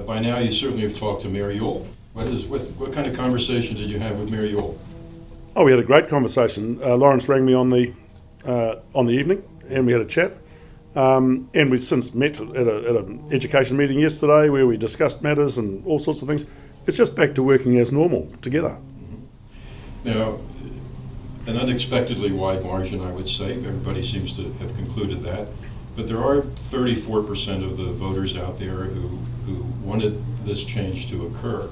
By now, you certainly have talked to Mayor Yule. What kind of conversation did you have with Mayor Yule? Oh, we had a great conversation. Lawrence rang me on the evening, and we had a chat. And we've since met at an education meeting yesterday where we discussed matters and all sorts of things. It's just back to working as normal together. Now, an unexpectedly wide margin, I would say. Everybody seems to have concluded that. But there are 34% of the voters out there who wanted this change to occur.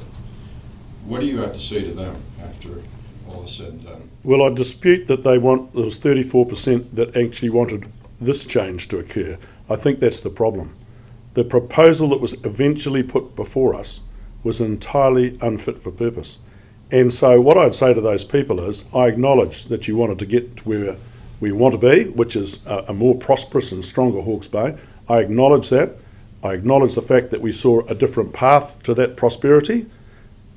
What do you have to say to them after all is said and done? Well, I dispute that there was 34% that actually wanted this change to occur. I think that's the problem. The proposal that was eventually put before us was entirely unfit for purpose. And so what I'd say to those people is, I acknowledge that you wanted to get to where we want to be, which is a more prosperous and stronger Hawke's Bay. I acknowledge that. I acknowledge the fact that we saw a different path to that prosperity.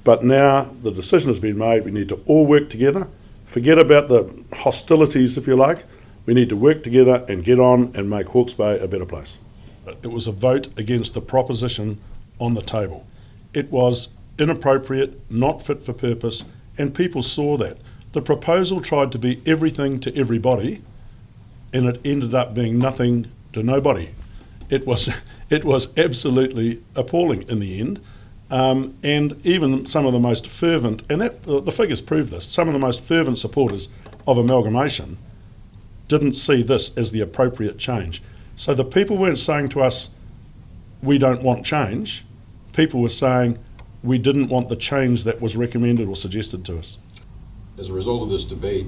But now the decision has been made. We need to all work together. Forget about the hostilities, if you like. We need to work together and get on and make Hawke's Bay a better place. It was a vote against the proposition on the table. It was inappropriate, not fit for purpose, and people saw that. The proposal tried to be everything to everybody, and it ended up being nothing to nobody. It was absolutely appalling in the end. And even some of the most fervent, and the figures prove this, some of the most fervent supporters of amalgamation didn't see this as the appropriate change. So the people weren't saying to us, we don't want change. People were saying, we didn't want the change that was recommended or suggested to us. As a result of this debate,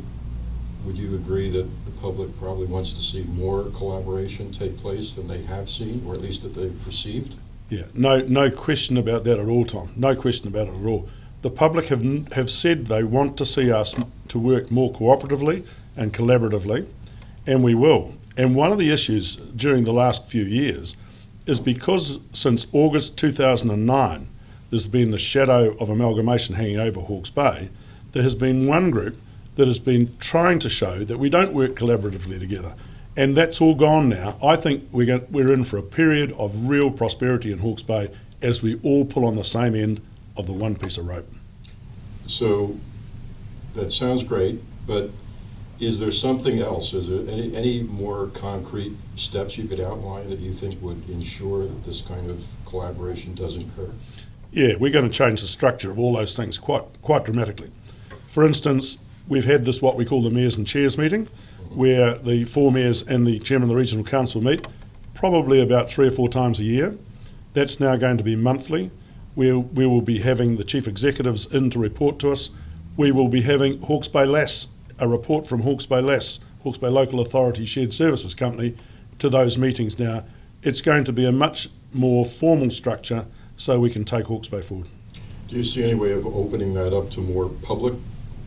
would you agree that the public probably wants to see more collaboration take place than they have seen, or at least that they've perceived? Yeah, no question about that at all, Tom. No question about it at all. The public have said they want to see us to work more cooperatively and collaboratively, and we will. And one of the issues during the last few years is because since August 2009, there's been the shadow of amalgamation hanging over Hawke's Bay, there has been one group that has been trying to show that we don't work collaboratively together. And that's all gone now. I think we're in for a period of real prosperity in Hawke's Bay as we all pull on the same end of the one piece of rope. So that sounds great, but is there something else? Is there any more concrete steps you could outline that you think would ensure that this kind of collaboration doesn't occur? Yeah, we're going to change the structure of all those things quite dramatically. For instance, we've had this what we call the Mayors and Chairs meeting, where the 4 mayors and the chairman of the regional council meet probably about 3 or 4 times a year. That's now going to be monthly. We will be having the chief executives in to report to us. We will be having Hawke's Bay LAS, a report from Hawke's Bay LAS, Hawke's Bay Local Authority Shared Services Company, to those meetings now. It's going to be a much more formal structure so we can take Hawke's Bay forward. Do you see any way of opening that up to more public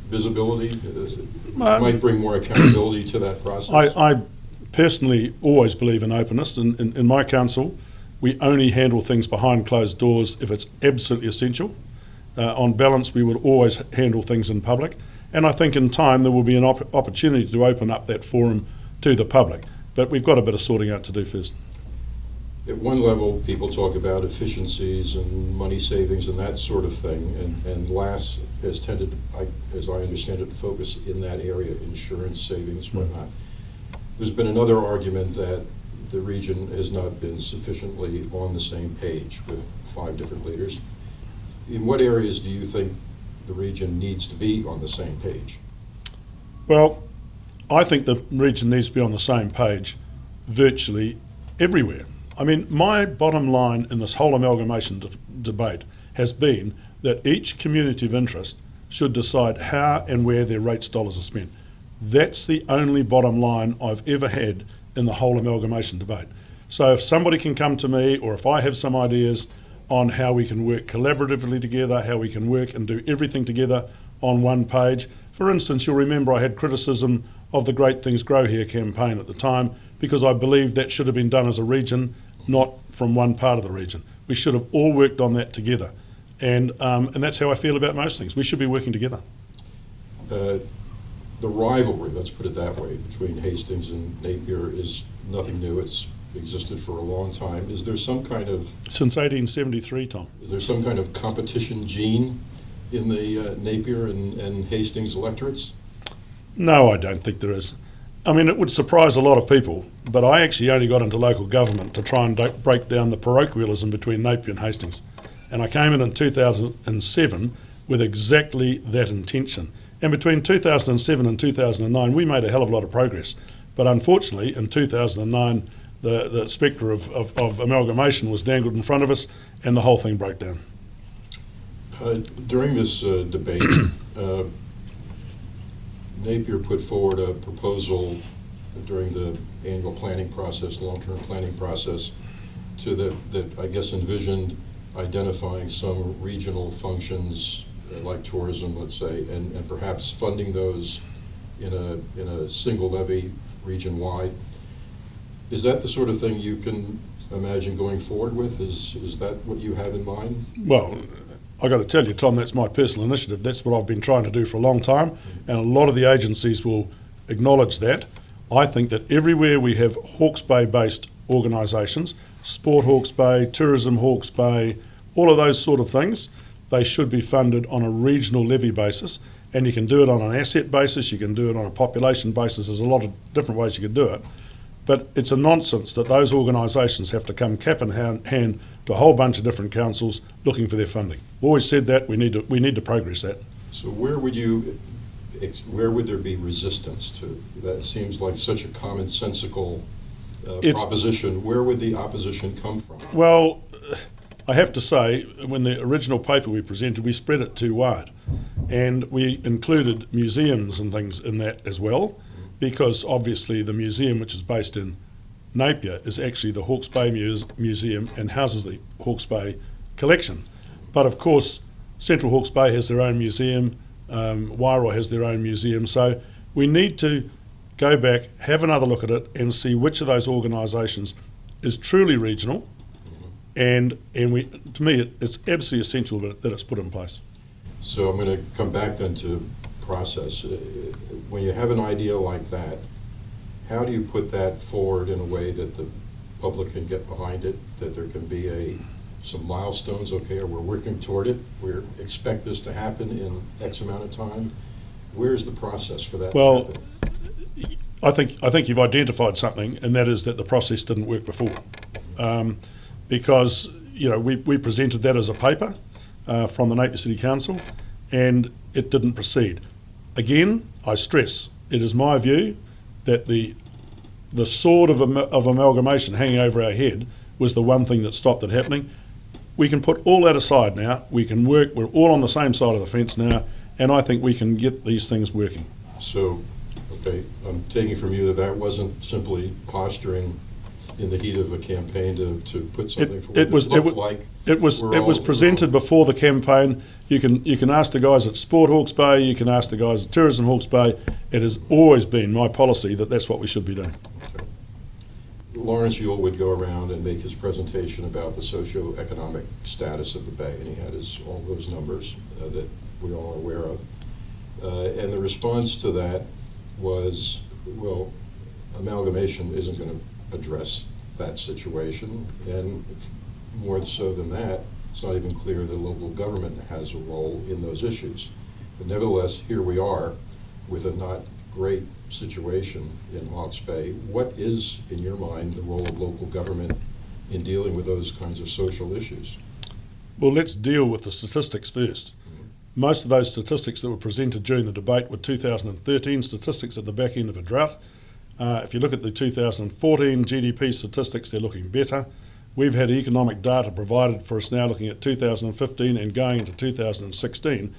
visibility? It might bring more accountability to that process. I personally always believe in openness. In my council, we only handle things behind closed doors if it's absolutely essential. On balance, we would always handle things in public. And I think in time there will be an opportunity to open up that forum to the public. But we've got a bit of sorting out to do first. At one level, people talk about efficiencies and money savings and that sort of thing, and LAS has tended, as I understand it, to focus in that area, insurance savings, whatnot. There's been another argument that the region has not been sufficiently on the same page with 5 different leaders. In what areas do you think the region needs to be on the same page? Well, I think the region needs to be on the same page virtually everywhere. I mean, my bottom line in this whole amalgamation debate has been that each community of interest should decide how and where their rates dollars are spent. That's the only bottom line I've ever had in the whole amalgamation debate. So if somebody can come to me, or if I have some ideas on how we can work collaboratively together, how we can work and do everything together on one page. For instance, you'll remember I had criticism of the Great Things Grow Here campaign at the time because I believed that should have been done as a region, not from one part of the region. We should have all worked on that together. And that's how I feel about most things. We should be working together. The rivalry, let's put it that way, between Hastings and Napier is nothing new. It's existed for a long time. Is there some kind of Since 1873, Tom. competition gene in the Napier and Hastings electorates? No, I don't think there is. I mean, it would surprise a lot of people, but I actually only got into local government to try and break down the parochialism between Napier and Hastings. And I came in 2007 with exactly that intention. And between 2007 and 2009, we made a hell of a lot of progress. But unfortunately, in 2009, the spectre of amalgamation was dangled in front of us, and the whole thing broke down. During this debate, Napier put forward a proposal during the annual planning process, long-term planning process, that I guess envisioned identifying some regional functions like tourism, let's say, and perhaps funding those in a single levy region-wide. Is that the sort of thing you can imagine going forward with? Is that what you have in mind? Well, I got to tell you, Tom, that's my personal initiative. That's what I've been trying to do for a long time, and a lot of the agencies will acknowledge that. I think that everywhere we have Hawke's Bay-based organisations, Sport Hawke's Bay, Tourism Hawke's Bay, all of those sort of things, they should be funded on a regional levy basis, and you can do it on an asset basis, you can do it on a population basis. There's a lot of different ways you can do it. But it's a nonsense that those organisations have to come cap in hand to a whole bunch of different councils looking for their funding. We've always said that we need to progress that. So where would there be resistance to? That seems like such a commonsensical proposition. Where would the opposition come from? Well, I have to say, when the original paper we presented, we spread it too wide, and we included museums and things in that as well, because obviously the museum, which is based in Napier, is actually the Hawke's Bay Museum and houses the Hawke's Bay collection. But of course, Central Hawke's Bay has their own museum, Wairoa has their own museum, so we need to go back, have another look at it, and see which of those organisations is truly regional. And to me, it's absolutely essential that it's put in place. So I'm going to come back then to process. When you have an idea like that, how do you put that forward in a way that the public can get behind it, that there can be some milestones, okay, or we're working toward it, we expect this to happen in X amount of time? Where's the process for that to happen? I think you've identified something, and that is that the process didn't work before. Because we presented that as a paper from the Napier City Council, and it didn't proceed. Again, I stress, it is my view that the sword of amalgamation hanging over our head was the one thing that stopped it happening. We can put all that aside now. We can work. We're all on the same side of the fence now, and I think we can get these things working. So, okay, I'm taking from you that wasn't simply posturing in the heat of a campaign to put something forward. It was presented before the campaign. You can ask the guys at Sport Hawke's Bay, you can ask the guys at Tourism Hawke's Bay. It has always been my policy that that's what we should be doing. Okay. Lawrence Yule would go around and make his presentation about the socio-economic status of the bay, and he had all those numbers that we all are aware of. And the response to that was, well, amalgamation isn't going to address that situation, and more so than that, it's not even clear that local government has a role in those issues. But nevertheless, here we are with a not great situation in Hawke's Bay. What is, in your mind, the role of local government in dealing with those kinds of social issues? Well, let's deal with the statistics first. Most of those statistics that were presented during the debate were 2013 statistics at the back end of a drought. If you look at the 2014 GDP statistics, they're looking better. We've had economic data provided for us now looking at 2015 and going into 2016.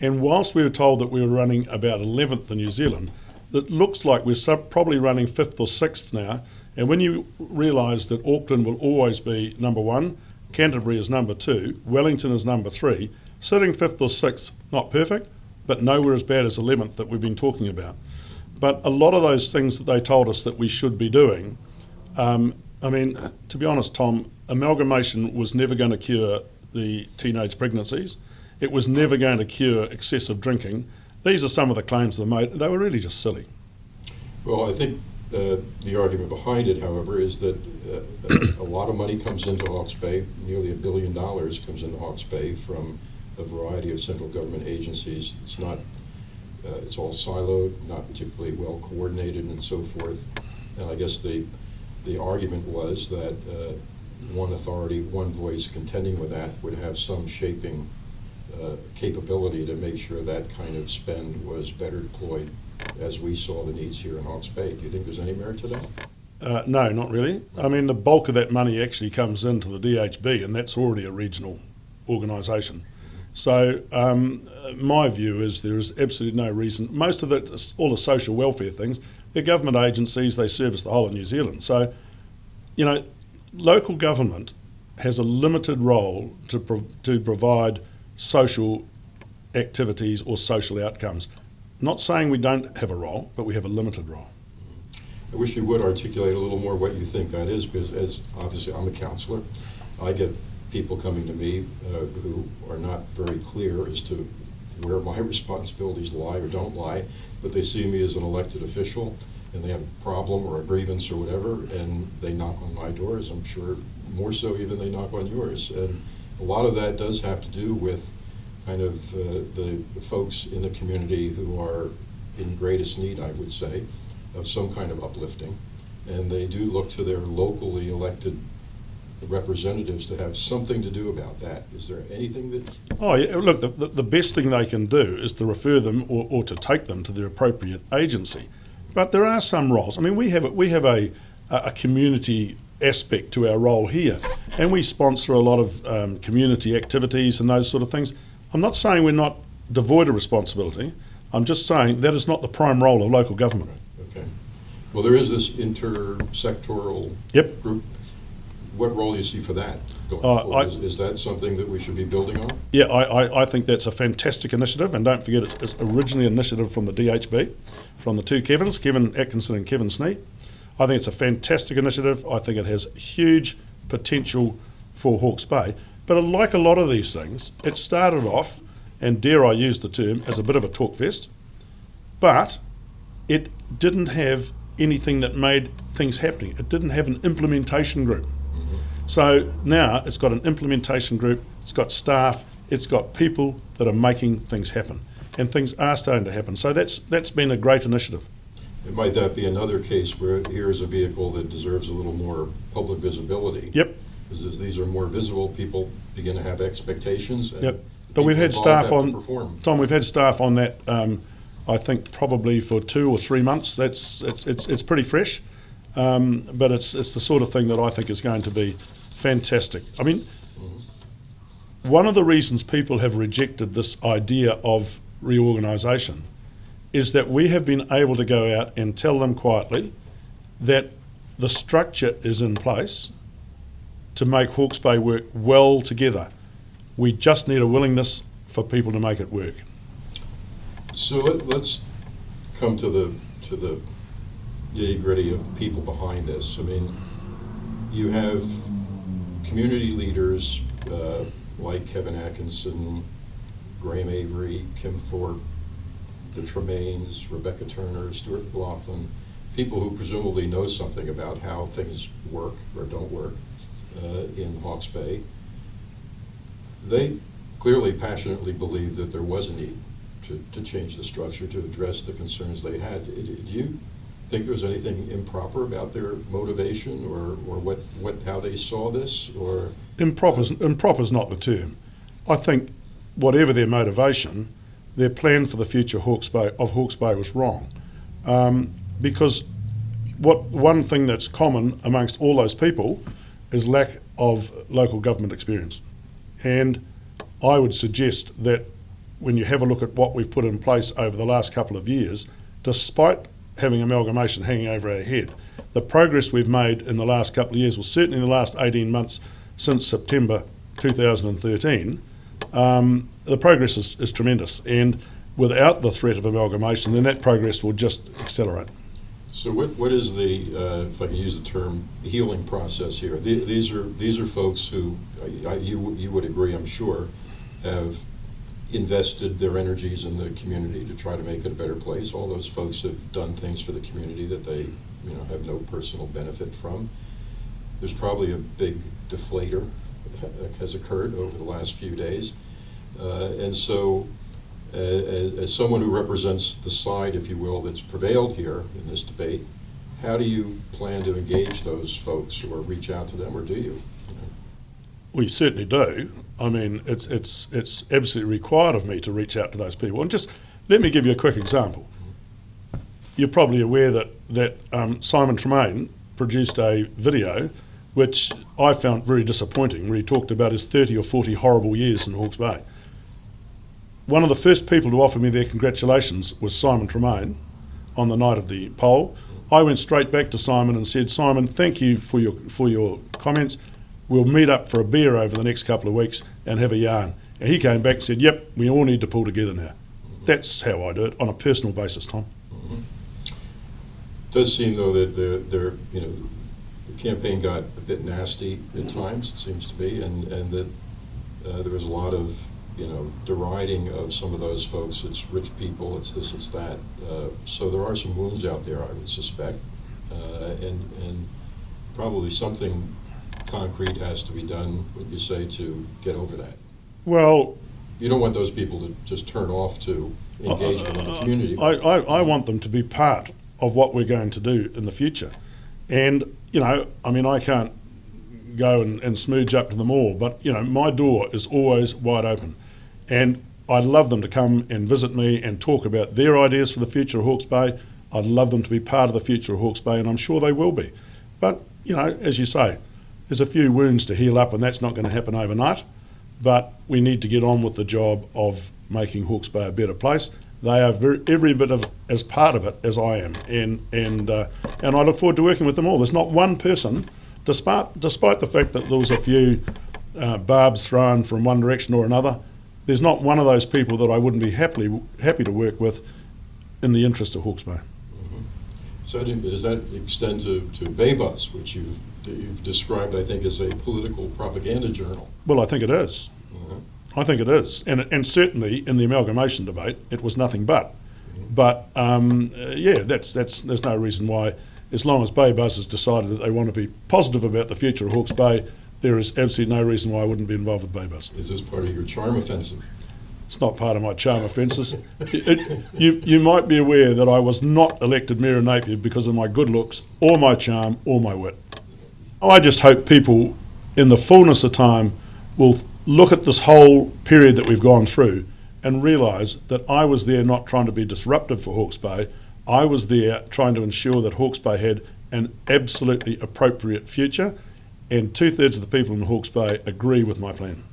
And whilst we were told that we were running about 11th in New Zealand, it looks like we're probably running 5th or 6th now. And when you realise that Auckland will always be number 1, Canterbury is number 2, Wellington is number 3, sitting 5th or 6th, not perfect, but nowhere as bad as 11th that we've been talking about. But a lot of those things that they told us that we should be doing, to be honest, Tom, amalgamation was never going to cure the teenage pregnancies. It was never going to cure excessive drinking. These are some of the claims they made. They were really just silly. Well, I think The argument behind it, however, is that a lot of money comes into Hawke's Bay, nearly $1 billion comes into Hawke's Bay from a variety of central government agencies. It's not, it's all siloed, not particularly well coordinated and so forth. And I guess the argument was that one authority, one voice contending with that would have some shaping capability to make sure that kind of spend was better deployed as we saw the needs here in Hawke's Bay. Do you think there's any merit to that? No, not really. I mean, the bulk of that money actually comes into the DHB, and that's already a regional organisation. So my view is there is absolutely no reason. Most of it, all the social welfare things, they're government agencies, they service the whole of New Zealand. So, you know, local government has a limited role to provide social activities or social outcomes. Not saying we don't have a role, but we have a limited role. I wish you would articulate a little more what you think that is, because as obviously I'm a councillor, I get people coming to me who are not very clear as to where my responsibilities lie or don't lie, but they see me as an elected official and they have a problem or a grievance or whatever, and they knock on my door, as I'm sure more so even they knock on yours. And a lot of that does have to do with kind of the folks in the community who are in greatest need, I would say, of some kind of uplifting. And they do look to their locally elected representatives to have something to do about that. Is there anything that... Oh, yeah, look, the best thing they can do is to refer them or to take them to their appropriate agency. But there are some roles. I mean, we have a community aspect to our role here, and we sponsor a lot of community activities and those sort of things. I'm not saying we're not devoid of responsibility. I'm just saying that is not the prime role of local government. Okay. Well, there is this intersectoral group. What role do you see for that going forward? Is that something that we should be building on? Yeah, I think that's a fantastic initiative, and don't forget it's originally an initiative from the DHB, from the two Kevins, Kevin Atkinson and Kevin Sneed. I think it's a fantastic initiative. I think it has huge potential for Hawke's Bay. But like a lot of these things, it started off, and dare I use the term, as a bit of a talk fest, but it didn't have anything that made things happening. It didn't have an implementation group. So now it's got an implementation group, it's got staff, it's got people that are making things happen, and things are starting to happen. So that's been a great initiative. And might that be another case where here is a vehicle that deserves a little more public visibility? Yep. Because as these are more visible, people begin to have expectations. And yep. But we've had staff on, Tom, we've had staff on that, I think probably for 2 or 3 months. It's pretty fresh, but it's the sort of thing that I think is going to be fantastic. I mean, one of the reasons people have rejected this idea of reorganisation is that we have been able to go out and tell them quietly that the structure is in place to make Hawke's Bay work well together. We just need a willingness for people to make it work. So let's come to the nitty-gritty of the people behind this. I mean, you have community leaders like Kevin Atkinson, Graham Avery, Kim Thorpe, the Tremaines, Rebecca Turner, Stuart McLaughlin, people who presumably know something about how things work or don't work in Hawke's Bay. They clearly passionately believe that there was a need to change the structure to address the concerns they had. Do you think there's anything improper about their motivation or how they saw this? Or improper is not the term. I think whatever their motivation, their plan for the future of Hawke's Bay was wrong. Because one thing that's common amongst all those people is lack of local government experience. And I would suggest that when you have a look at what we've put in place over the last couple of years, despite having amalgamation hanging over our head, the progress we've made in the last couple of years, well, certainly in the last 18 months since September 2013, the progress is tremendous. And without the threat of amalgamation, then that progress will just accelerate. So what is the, if I can use the term, healing process here? These are folks who, you would agree, I'm sure, have invested their energies in the community to try to make it a better place. All those folks have done things for the community that they have no personal benefit from. There's probably a big deflator that has occurred over the last few days. And so, as someone who represents the side, if you will, that's prevailed here in this debate, how do you plan to engage those folks, or reach out to them, or do you? We certainly do. I mean, it's absolutely required of me to reach out to those people. And just let me give you a quick example. You're probably aware that Simon Tremaine produced a video which I found very disappointing, where he talked about his 30 or 40 horrible years in Hawke's Bay. One of the first people to offer me their congratulations was Simon Tremaine on the night of the poll. I went straight back to Simon and said, Simon, thank you for your comments. We'll meet up for a beer over the next couple of weeks and have a yarn. And he came back and said, yep, we all need to pull together now. That's how I do it, on a personal basis, Tom. It does seem, though, that the campaign got a bit nasty at times, it seems to be, and that there was a lot of deriding of some of those folks. It's rich people, it's this, it's that. So there are some wounds out there, I would suspect, and probably something concrete has to be done, what you say, to get over that. Well, you don't want those people to just turn off to engagement in the community. I want them to be part of what we're going to do in the future. And, I can't go and smooge up to them all, but, my door is always wide open. And I'd love them to come and visit me and talk about their ideas for the future of Hawke's Bay. I'd love them to be part of the future of Hawke's Bay, and I'm sure they will be. But, as you say, there's a few wounds to heal up, and that's not going to happen overnight. But we need to get on with the job of making Hawke's Bay a better place. They are every bit as part of it as I am, and I look forward to working with them all. There's not one person, despite the fact that there was a few barbs thrown from one direction or another, there's not one of those people that I wouldn't be happy to work with in the interest of Hawke's Bay. Mm-hmm. So does that extend to Bay Bus, which you've described, I think, as a political propaganda journal? Well, I think it is. I think it is, and certainly in the amalgamation debate, it was nothing but. But there's no reason why, as long as Bay Bus has decided that they want to be positive about the future of Hawke's Bay, there is absolutely no reason why I wouldn't be involved with Bay Bus. Is this part of your charm offensive? It's not part of my charm offences. You might be aware that I was not elected Mayor of Napier because of my good looks, or my charm, or my wit. I just hope people, in the fullness of time, will look at this whole period that we've gone through and realise that I was there not trying to be disruptive for Hawke's Bay. I was there trying to ensure that Hawke's Bay had an absolutely appropriate future, and 2/3 of the people in Hawke's Bay agree with my plan.